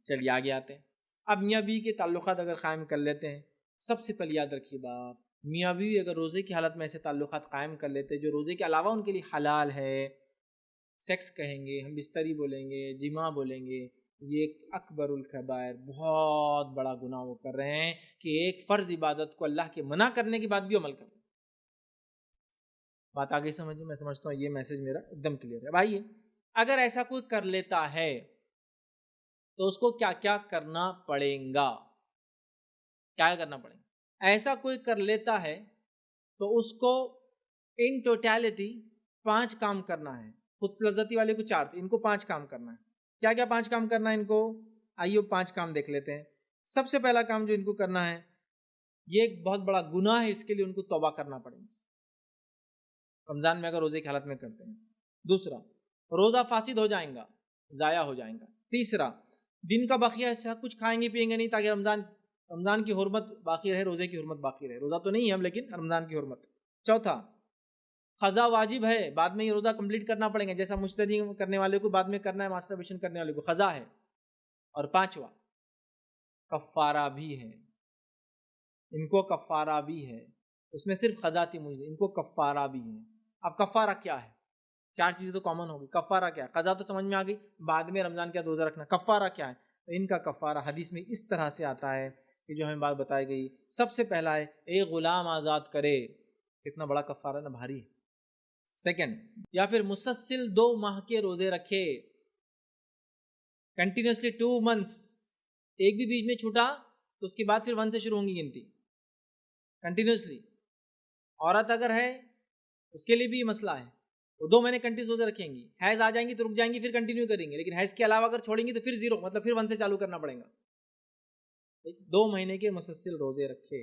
چلیے آگے آتے ہیں. اب میاں بیوی کے تعلقات اگر قائم کر لیتے ہیں، سب سے پہلے یاد رکھیے بات، میاں بیوی اگر روزے کی حالت میں ایسے تعلقات قائم کر لیتے جو روزے کے علاوہ ان کے لیے حلال ہے، سیکس کہیں گے، ہم بستری بولیں گے، جماع بولیں گے، یہ ایک اکبر الکبائر، بہت بڑا گناہ وہ کر رہے ہیں کہ ایک فرض عبادت کو اللہ کے منع کرنے کے بعد بھی عمل کر رہے ہیں. بات آگے سمجھیں، میں سمجھتا ہوں یہ میسج میرا ایک دم کلیئر ہے. بھائی اگر ایسا کوئی کر لیتا ہے تو اس کو کیا کیا کرنا پڑے گا؟ کیا کرنا پڑے گا؟ ایسا کوئی کر لیتا ہے تو اس کو ان ٹوٹیلٹی 5 کام کرنا ہے. خود لذتی والے کو 4 تھے، ان کو 5 کام کرنا ہے. کیا کیا 5 کام کرنا ہے ان کو؟ آئیے 5 کام دیکھ لیتے ہیں. سب سے پہلا کام جو ان کو کرنا ہے، یہ ایک بہت بڑا گناہ ہے، اس کے لیے ان کو توبہ کرنا پڑے گا رمضان میں اگر روزے کی حالت میں کرتے ہیں. دوسرا، روزہ فاسد ہو جائیں گا، ضائع ہو جائیں گا. تیسرا، دن کا بقیہ حصہ کچھ کھائیں گے پیئیں گے نہیں تاکہ رمضان کی حرمت باقی رہے، روزے کی حرمت باقی رہے. روزہ تو نہیں ہے ہم، لیکن رمضان کی حرمت. چوتھا، قضا واجب ہے، بعد میں یہ روزہ کمپلیٹ کرنا پڑے گا، جیسا مشتری کرنے والے کو بعد میں کرنا ہے، ماسٹربیشن کرنے والے کو قضا ہے. اور پانچواں، کفارہ بھی ہے، ان کو کفارہ بھی ہے. اس میں صرف قضا تھی مجھے، ان کو کفارہ بھی ہے. اب کفارہ کیا ہے؟ 4 چیزیں تو کامن ہوگی. کفارہ کیا ہے؟ قضا تو سمجھ میں آ گئی، بعد میں رمضان کا روزہ رکھنا. کفارہ کیا ہے؟ تو ان کا کفارہ حدیث میں اس طرح سے آتا ہے کہ جو ہمیں بات بتائی گئی، سب سے پہلا ہے ایک غلام آزاد کرے. کتنا بڑا کفارہ نا، بھاری. سیکنڈ، یا پھر مسلسل 2 ماہ کے روزے رکھے، کنٹینیوسلی 2 months. ایک بھی بیچ میں چھوٹا تو اس کے بعد پھر 1 سے شروع ہوں گی گنتی، کنٹینیوسلی. عورت اگر ہے اس کے لیے بھی یہ مسئلہ ہے، وہ 2 مہینے کنٹینیوس روزے رکھیں گی، حیض آ جائیں گی تو رک جائیں گی، پھر کنٹینیو کریں گے. لیکن حیض کے علاوہ اگر چھوڑیں گی تو پھر 0، مطلب پھر 1 سے چالو کرنا پڑے گا. 2 مہینے کے مسلسل روزے رکھے.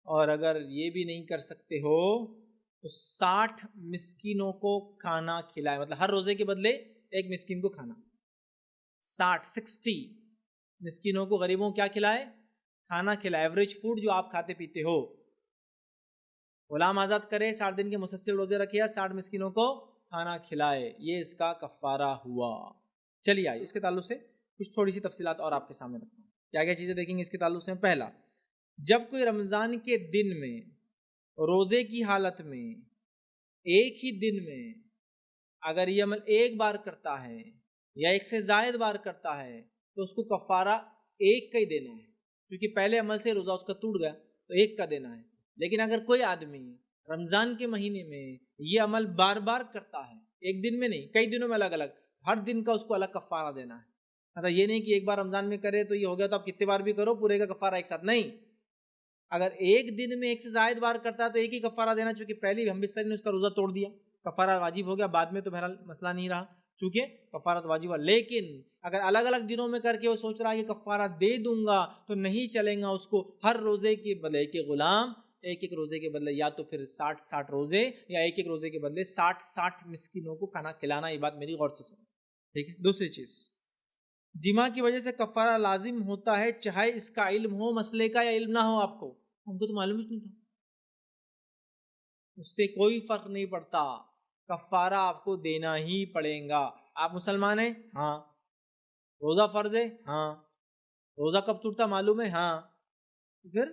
اور اگر یہ بھی نہیں کر سکتے ہو تو 60 مسکینوں کو کھانا کھلائے، مطلب ہر روزے کے بدلے ایک مسکین کو کھانا. 60 مسکینوں کو، غریبوں کیا کھلائے؟ کھانا کھلائے. ایوریج فوڈ جو آپ کھاتے پیتے ہو. غلام آزاد کرے، 60 دن کے مسلسل روزے رکھے، 60 مسکینوں کو کھانا کھلائے. یہ اس کا کفارہ ہوا. چلیے آئیے اس کے تعلق سے کچھ تھوڑی سی تفصیلات اور آپ کے سامنے رکھتا ہوں. کیا کیا چیزیں دیکھیں گے اس کے تعلق سے؟ پہلا، جب کوئی رمضان کے دن میں، روزے کی حالت میں، ایک ہی دن میں اگر یہ عمل ایک بار کرتا ہے یا ایک سے زائد بار کرتا ہے تو اس کو کفارہ ایک کا ہی دینا ہے، کیونکہ پہلے عمل سے روزہ اس کا ٹوٹ گیا تو ایک کا دینا ہے. لیکن اگر کوئی آدمی رمضان کے مہینے میں یہ عمل بار بار کرتا ہے، ایک دن میں نہیں، کئی دنوں میں الگ الگ، ہر دن کا اس کو الگ کفارہ دینا ہے. مطلب یہ نہیں کہ ایک بار رمضان میں کرے تو یہ ہو گیا تو آپ کتنے بار بھی کرو پورے کا کفارہ ایک ساتھ نہیں. اگر ایک دن میں ایک سے زائد بار کرتا ہے تو ایک ہی کفارہ دینا، چونکہ پہلی ہم بستری نے اس کا روزہ توڑ دیا، کفارہ واجب ہو گیا. بعد میں تو بہرحال مسئلہ نہیں رہا چونکہ کفارہ تو واجب ہوا. لیکن اگر الگ الگ دنوں میں کر کے وہ سوچ رہا ہے کہ کفارہ دے دوں گا تو نہیں چلیں گا. اس کو ہر روزے کے بدلے ایک غلام، ایک روزے کے بدلے یا تو پھر 60 روزے، یا ایک روزے کے بدلے 60 مسکینوں کو کھانا کھلانا. یہ بات میری غور سے سنو، ٹھیک ہے. دوسری چیز، جماع کی وجہ سے کفارہ لازم ہوتا ہے چاہے اس کا علم ہو مسئلے کا یا علم نہ ہو. آپ کو، ہم کو تو معلوم ہی نہیں تھا، اس سے کوئی فرق نہیں پڑتا، کفارہ آپ کو دینا ہی پڑے گا. آپ مسلمان ہیں؟ ہاں. روزہ فرض ہے؟ ہاں. روزہ کب ٹوٹتا معلوم ہے؟ ہاں. پھر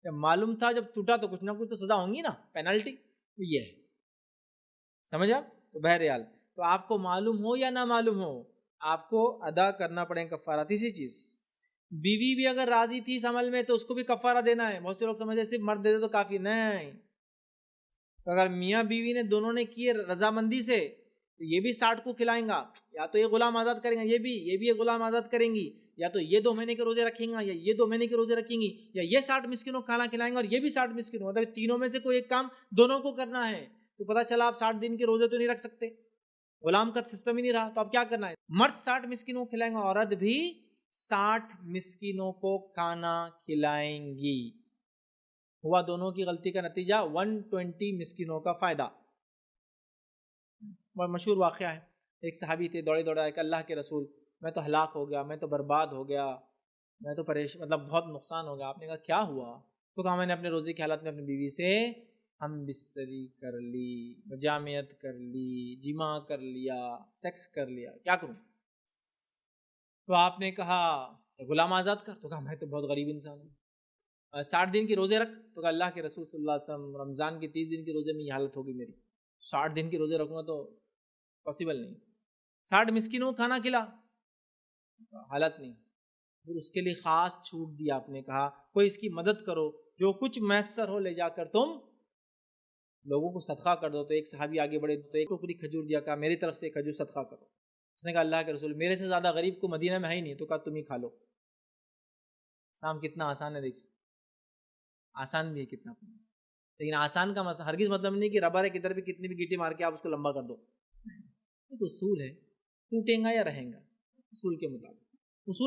جب معلوم تھا، جب ٹوٹا تو کچھ نہ کچھ تو سزا ہوں گی نا، پینلٹی. یہ ہے، سمجھ آپ؟ تو بہرحال تو آپ کو معلوم ہو یا نہ معلوم ہو، آپ کو ادا کرنا پڑے گا کفارہ. تیسری چیز، بیوی بھی اگر راضی تھی اس عمل میں تو اس کو بھی کفارہ دینا ہے. بہت سے لوگ سمجھے صرف مرد دے دے تو کافی، نہیں. تو اگر میاں بیوی نے دونوں نے کیے رضامندی سے تو یہ بھی 60 کو کھلائیں گا، یا تو یہ غلام آزاد کریں گا، یہ بھی یہ غلام آزاد کریں گی، یا تو یہ 2 مہینے کے روزے رکھیں گا یا یہ 2 مہینے کے روزے رکھیں گی، یا یہ 60 مسکینوں کو کھانا کھلائیں گا اور یہ بھی 60 مسکینوں. مطلب تینوں میں سے کوئی ایک کام دونوں کو کرنا ہے. تو پتہ چلا آپ 60 دن کے روزے تو نہیں رکھ سکتے، غلام کا سسٹم ہی نہیں رہا. تو اب کیا کرنا ہے؟ مرد 60 مسکینوں کو کھلائیں گا، عورت بھی 60 مسکینوں کو کھانا کھلائیں گی. ہوا دونوں کی غلطی کا نتیجہ 120 مسکینوں کا فائدہ. بہت مشہور واقعہ ہے، ایک صحابی تھے، دوڑے دوڑے آئے کہ اللہ کے رسول میں تو ہلاک ہو گیا، میں تو برباد ہو گیا، میں تو مطلب بہت نقصان ہو گیا. آپ نے کہا کیا ہوا؟ تو کہا میں نے اپنے روزے کی حالت میں اپنی بیوی سے ہم بستری کر لی، مجامعت کر لی، جماع کر لیا، سیکس کر لیا. کیا کروں؟ تو آپ نے کہا غلام آزاد کر، تو کہا میں تو بہت غریب انسان ہوں۔ 60 دن کے روزے رکھ، تو کہا اللہ کے رسول صلی اللہ علیہ وسلم رمضان کے 30 دن کے روزے میں یہ حالت ہوگی میری، 60 دن کے روزے رکھوں گا تو پاسبل نہیں۔ 60 مسکینوں کو کھانا کھلا، حالت نہیں۔ پھر اس کے لیے خاص چھوٹ دیا، آپ نے کہا کوئی اس کی مدد کرو، جو کچھ میسر ہو لے جا کر تم لوگوں کو صدقہ کر دو۔ تو ایک صحابی آگے بڑھے تو ایک ٹوکری کھجور دیا، کہا میری طرف سے ایک کھجور صدقہ کرو۔ اس نے کہا اللہ کے رسول میرے سے زیادہ غریب کو مدینہ میں ہے ہی نہیں، تو کہا تم ہی کھا لو۔ اسلام کتنا آسان ہے، دیکھیے آسان بھی ہے کتنا، لیکن آسان کا ہرگز مطلب نہیں کہ ربر ہے کدھر بھی کتنی بھی گیٹی مار کے آپ اس کو لمبا کر دو۔ ایک اصول ہے، ٹوٹے گا یا رہیں گا، اصول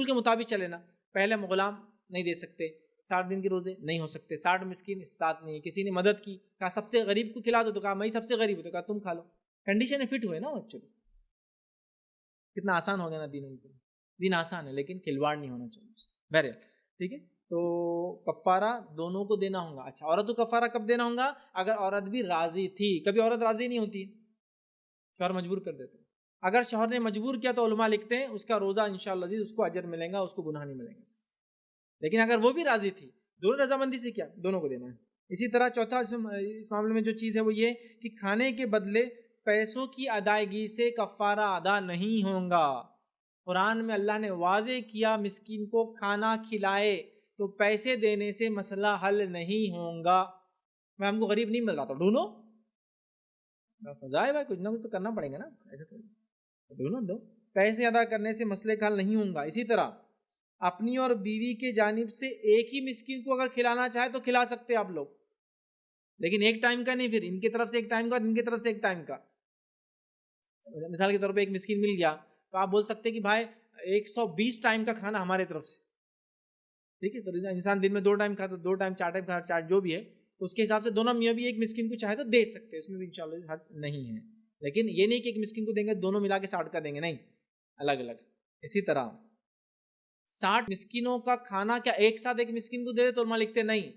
کے مطابق چلے نا۔ پہلے ہم غلام نہیں دے سکتے، 60 دن کے روزے نہیں ہو سکتے، 60 مسکین استطاعت نہیں ہے، کسی نے مدد کی، کہا سب سے غریب کو کھلا دو، تو کہا میں سب سے غریب ہوں، تو کہا تم کھا لو۔ کنڈیشن فٹ ہوئے نا بچوں، کتنا آسان ہو گیا نا دین۔ دین آسان ہے لیکن کھلواڑ نہیں ہونا چاہیے اس کا۔ بہرحال ٹھیک ہے، تو کفارہ دونوں کو دینا ہوگا۔ اچھا، عورت کو کفارہ کب دینا ہوگا؟ اگر عورت بھی راضی تھی۔ کبھی عورت راضی نہیں ہوتی، شوہر مجبور کر دیتے۔ اگر شوہر نے مجبور کیا تو علماء لکھتے ہیں اس کا روزہ انشاءاللہ عزیز اس کو اجر ملے گا، اس کو گناہ نہیں ملیں گے اس کا۔ لیکن اگر وہ بھی راضی تھی، دونوں رضامندی سے کیا، دونوں کو دینا ہے۔ اسی طرح چوتھا اس معاملے میں جو چیز ہے وہ یہ کہ کھانے کے بدلے پیسوں کی ادائیگی سے کفارہ ادا نہیں ہوگا۔ قرآن میں اللہ نے واضح کیا مسکین کو کھانا کھلائے تو پیسے دینے سے مسئلہ حل نہیں ہوگا۔ میں ہم کو غریب نہیں مل رہا تو ڈھونڈو، سزا ہے بھائی، کچھ نہ کچھ تو کرنا پڑے گا نا، ایسے تو ڈھونڈو دو۔ پیسے ادا کرنے سے مسئلے کا حل نہیں ہوگا۔ اسی طرح اپنی اور بیوی کے جانب سے ایک ہی مسکین کو اگر کھلانا چاہے تو کھلا سکتے آپ لوگ، لیکن ایک ٹائم کا نہیں، پھر ان کی طرف سے ایک ٹائم کا، ان کی طرف سے ایک ٹائم کا۔ مثال کے طور پہ ایک مسکین مل گیا تو آپ بول سکتے کہ بھائی 120 ٹائم کا کھانا ہمارے طرف سے، ٹھیک ہے؟ تو انسان دن میں 2 ٹائم کھاتا، 2 ٹائم 4 ٹائم کھاتا، 4 جو بھی ہے، تو اس کے حساب سے دونوں میاں بھی ایک مسکین کو چاہے تو دے سکتے ہیں، اس میں بھی انشاءاللہ حرج نہیں ہے۔ لیکن یہ نہیں کہ ایک مسکین کو دیں گے دونوں ملا کے 60 کا دیں گے، نہیں، الگ الگ۔ اسی طرح 60 مسکینوں کا کھانا کیا ایک ساتھ ایک مسکین کو دے دے؟ تو علماء لکھتے نہیں،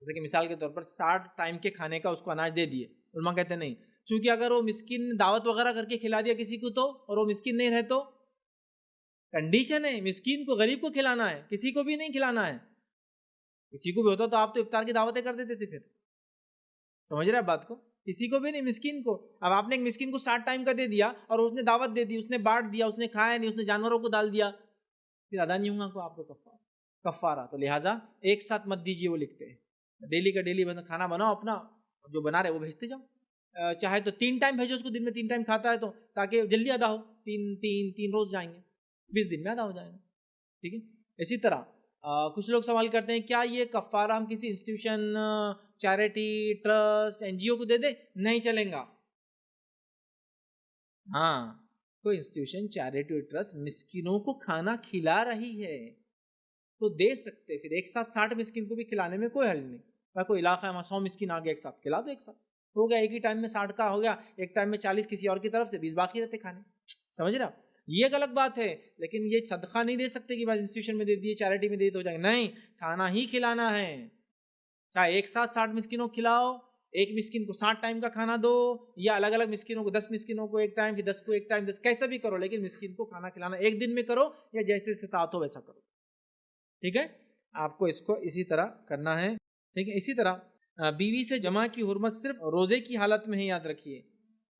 جیسے کہ مثال کے طور پر 60 ٹائم کے کھانے کا اس کو اناج دے دیے، علماء کہتے نہیں، چونکہ اگر وہ مسکین دعوت وغیرہ کر کے کھلا دیا کسی کو تو، اور وہ مسکین نہیں رہے تو کنڈیشن ہے مسکین کو غریب کو کھلانا ہے، کسی کو بھی نہیں کھلانا ہے۔ کسی کو بھی ہوتا تو آپ تو افطار کی دعوتیں کر دیتے تھے، پھر سمجھ رہے ہیں بات کو؟ کسی کو بھی نہیں، مسکین کو۔ اب آپ نے ایک مسکین کو 60 ٹائم کا دے دیا اور اس نے دعوت دے دی، اس نے بانٹ دیا، اس نے کھایا نہیں، اس نے جانوروں کو ڈال دیا، پھر ادا نہیں ہوگا آپ کو کفارہ۔ تو لہٰذا ایک ساتھ مت دیجیے، وہ لکھتے ہیں ڈیلی کا ڈیلی کھانا بناؤ، اپنا جو بنا رہے وہ بھیجتے جاؤ، چاہے تو 3 ٹائم بھیجو اس کو، دن میں 3 ٹائم کھاتا ہے تو، تاکہ جلدی ادا ہو، 3 روز جائیں گے، 20 دن میں ادا ہو جائے گا، ٹھیک ہے؟ اسی طرح کچھ لوگ سوال کرتے ہیں کیا یہ کفارہ ہم کسی انسٹیٹیوشن، چیریٹی، ٹرسٹ، NGO کو دے دے؟ نہیں چلیں گا۔ ہاں، کوئی انسٹیٹیوشن، چیریٹی، ٹرسٹ مسکینوں کو کھانا کھلا رہی ہے تو دے سکتے، پھر ایک ساتھ 60 مسکین کو بھی کھلانے میں کوئی حرج نہیں۔ کوئی علاقہ ہے وہاں 100 مسکین آگے ایک ساتھ کھلا دو، ایک ساتھ ہو گیا، ایک ہی ٹائم میں 60 کا ہو گیا، ایک ٹائم میں 40 کسی اور کی طرف سے، 20 باقی رہتے کھانے، سمجھ رہے آپ؟ یہ ایک الگ بات ہے، لیکن یہ صدقہ نہیں دے سکتے کہ بھائی انسٹیٹیوشن میں دے دیے، چیریٹی میں دے تو ہو جائے گا، نہیں، کھانا ہی کھلانا ہے، چاہے ایک ساتھ 60 مسکینوں کو کھلاؤ، ایک مسکین کو 60 ٹائم کا کھانا دو، یا الگ الگ مسکینوں کو 10 مسکینوں کو ایک ٹائم، پھر 10 کو ایک ٹائم، 10 کیسا بھی کرو، لیکن مسکین کو کھانا کھلانا ایک دن میں کرو یا جیسے استطاعت ہو ویسا کرو، ٹھیک ہے؟ آپ کو اس کو اسی طرح کرنا ہے، ٹھیک ہے؟ اسی طرح بیوی سے جمع کی حرمت صرف روزے کی حالت میں ہی یاد رکھیے،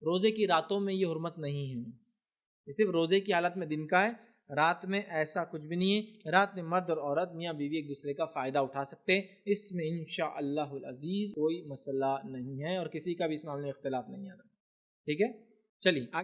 روزے کی راتوں میں یہ حرمت نہیں ہے، یہ صرف روزے کی حالت میں دن کا ہے، رات میں ایسا کچھ بھی نہیں ہے۔ رات میں مرد اور عورت میاں بیوی ایک دوسرے کا فائدہ اٹھا سکتے ہیں، اس میں انشاءاللہ العزیز کوئی مسئلہ نہیں ہے، اور کسی کا بھی اس معاملے میں اختلاف نہیں آتا، ٹھیک ہے؟ چلیے